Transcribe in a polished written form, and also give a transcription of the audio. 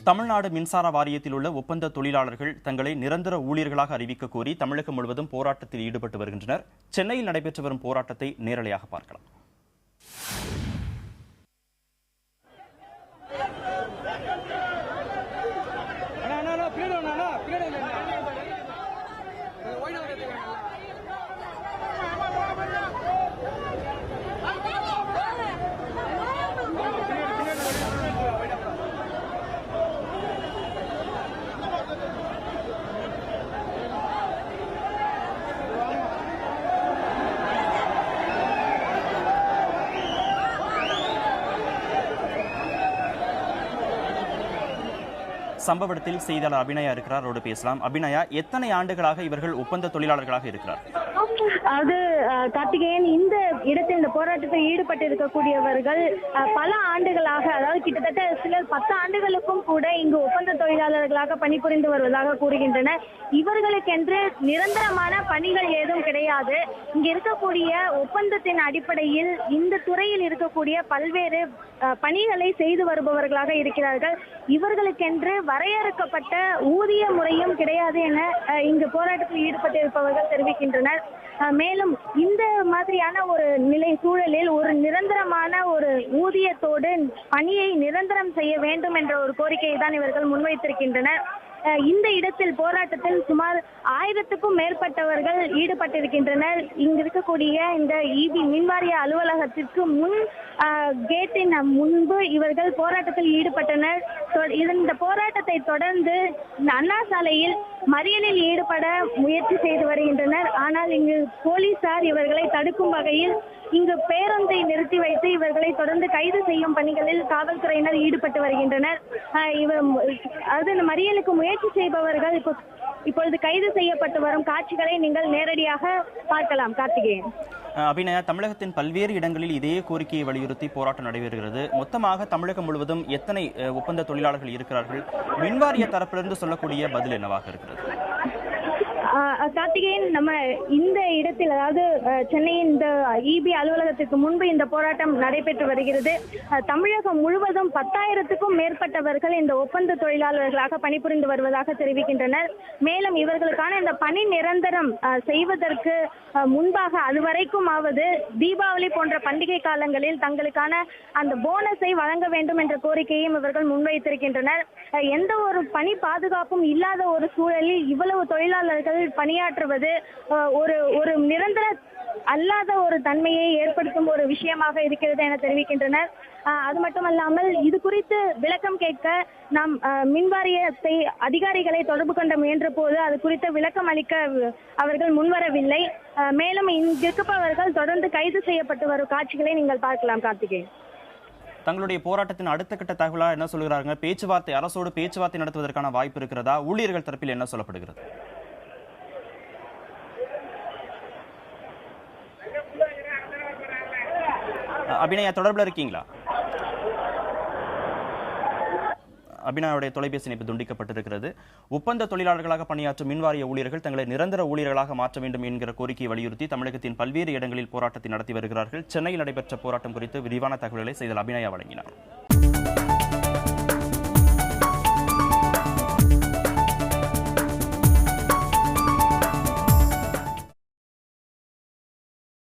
தமிழ்நாடு மின்சார வாரியத்தில் உள்ள ஒப்பந்த தொழிலாளர்கள் தங்களை நிரந்தர ஊழியர்களாக அறிவிக்க கோரி தமிழகம் முழுவதும் போராட்டத்தில் ஈடுபட்டு வருகின்றனர். சென்னையில் நடைபெற்று வரும் போராட்டத்தை நேரலையாக பார்க்கலாம். சம்பவத்தில் செய்தியாளர் அபிநயா இருக்கிறார். அவரோடு பேசலாம். அபிநயா, எத்தனை ஆண்டுகளாக இவர்கள் ஒப்பந்த தொழிலாளர்களாக இருக்கிறார்? அது கார்த்திகேயன், இந்த இடத்தில் இந்த போராட்டத்தில் ஈடுபட்டு இருக்கக்கூடியவர்கள் பல ஆண்டுகளாக, அதாவது கிட்டத்தட்ட சிலர் 10 ஆண்டுகளுக்கும் கூட இங்கு ஒப்பந்த தொழிலாளர்களாக பணிபுரிந்து வருவதாக கூறுகின்றனர். இவர்களுக்கென்று நிரந்தரமான பணிகள் ஏதும் கிடையாது. இங்க இருக்கக்கூடிய ஒப்பந்தத்தின் அடிப்படையில் இந்த துறையில் இருக்கக்கூடிய பல்வேறு பணிகளை செய்து வருபவர்களாக இருக்கிறார்கள். இவர்களுக்கென்று வரையறுக்கப்பட்ட ஊதிய முறையும் கிடையாது என இங்கு போராட்டத்தில் ஈடுபட்டிருப்பவர்கள் தெரிவிக்கின்றனர். மேலும் இந்த மாதிரியான ஒரு நிலை சூழலில் ஒரு நிரந்தரமான ஒரு ஊதியத்தோடு பணியை நிரந்தரம் செய்ய வேண்டும் என்ற ஒரு கோரிக்கையை தான் இவர்கள் முன்வைத்திருக்கின்றனர். இந்த இடத்தில் போராட்டத்தில் சுமார் 1000க்கும் மேற்பட்டவர்கள் ஈடுபட்டிருக்கின்றனர். இங்கு இருக்கக்கூடிய இந்த இபி மின்வாரிய அலுவலகத்திற்கு முன் கேட்டின் முன்பு இவர்கள் போராட்டத்தில் ஈடுபட்டனர். இந்த போராட்டத்தை தொடர்ந்து அண்ணா சாலையில் மறியலில் ஈடுபட முயற்சி செய்து வருகின்றனர். ஆனால் இங்கு போலீசார் இவர்களை தடுக்கும் வகையில் இங்கு பேருந்தை நிறுத்தி வைத்து இவர்களை தொடர்ந்து கைது செய்யும் பணிகளில் காவல்துறையினர் ஈடுபட்டு வருகின்றனர். இந்த மறியலுக்கு முயற்சி செய்பவர்கள் இப்பொழுது கைது செய்யப்பட்டு வரும் காட்சிகளை நீங்கள் நேரடியாக பார்க்கலாம். கார்த்திகேயன். அபிநயா, தமிழகத்தின் பல்வேறு இடங்களில் இதே கோரிக்கையை வலியுறுத்தி போராட்டம் நடைபெறுகிறது. மொத்தமாக தமிழகம் முழுவதும் எத்தனை ஒப்பந்த தொழிலாளர்கள் இருக்கிறார்கள்? மின்வாரிய தரப்பிலிருந்து சொல்லக்கூடிய பதில் என்னவாக இருக்கிறது? கார்த்திகேயன், நம்ம இந்த இடத்தில், அதாவது சென்னையின் இந்த இபி அலுவலகத்திற்கு முன்பு இந்த போராட்டம் நடைபெற்று வருகிறது. தமிழகம் முழுவதும் 10,000க்கும் மேற்பட்டவர்கள் இந்த ஒப்பந்த தொழிலாளர்களாக பணிபுரிந்து வருவதாக தெரிவிக்கின்றனர். மேலும் இவர்களுக்கான இந்த பணி நிரந்தரம் செய்வதற்கு முன்பாக அதுவரைக்குமாவது தீபாவளி போன்ற பண்டிகை காலங்களில் தங்களுக்கான அந்த போனஸை வழங்க வேண்டும் என்ற கோரிக்கையும் இவர்கள் முன்வைத்திருக்கின்றனர். எந்த ஒரு பணி பாதுகாப்பும் இல்லாத ஒரு சூழலில் இவ்வளவு தொழிலாளர்கள் பணியாற்றுவது ஒரு நிரந்தர அல்லாத ஒரு தன்மையை ஏற்படுத்தும் ஒரு விஷயமாக இருக்கிறது என தெரிவிக்கின்றனர். அது மட்டுமல்லாமல் இது குறித்து விளக்கம் கேட்க நாம் மின்வாரியத்தை அதிகாரிகளை தொடர்பு கொண்ட முயன்ற போது அது குறித்த விளக்கம் அளிக்க அவர்கள் முன்வரவில்லை. மேலும் இங்கிருப்பவர்கள் தொடர்ந்து கைது செய்யப்பட்டு வரும் காட்சிகளை நீங்கள் பார்க்கலாம். கார்த்திகேயன், தங்களுடைய போராட்டத்தின் அடுத்த கட்ட தகவலாக என்ன சொல்கிறாங்க? பேச்சுவார்த்தை, அரசோடு பேச்சுவார்த்தை நடத்துவதற்கான வாய்ப்பு இருக்கிறதா? ஊழியர்கள் தரப்பில் என்ன சொல்லப்படுகிறது? அபிநயா, தொடர்பில் இருக்கீங்களா? அபிநயாவுடைய தொலைபேசி இணைப்பு துண்டிக்கப்பட்டிருக்கிறது. ஒப்பந்த தொழிலாளர்களாக பணியாற்றும் மின்வாரிய ஊழியர்கள் தங்களை நிரந்தர ஊழியர்களாக மாற்ற வேண்டும் என்கிற கோரிக்கையை வலியுறுத்தி தமிழகத்தின் பல்வேறு இடங்களில் போராட்டத்தை நடத்தி வருகிறார்கள். சென்னையில் நடைபெற்ற போராட்டம் குறித்து விரிவான தகவல்களை செய்தியாளர் அபிநயா வழங்கினார்.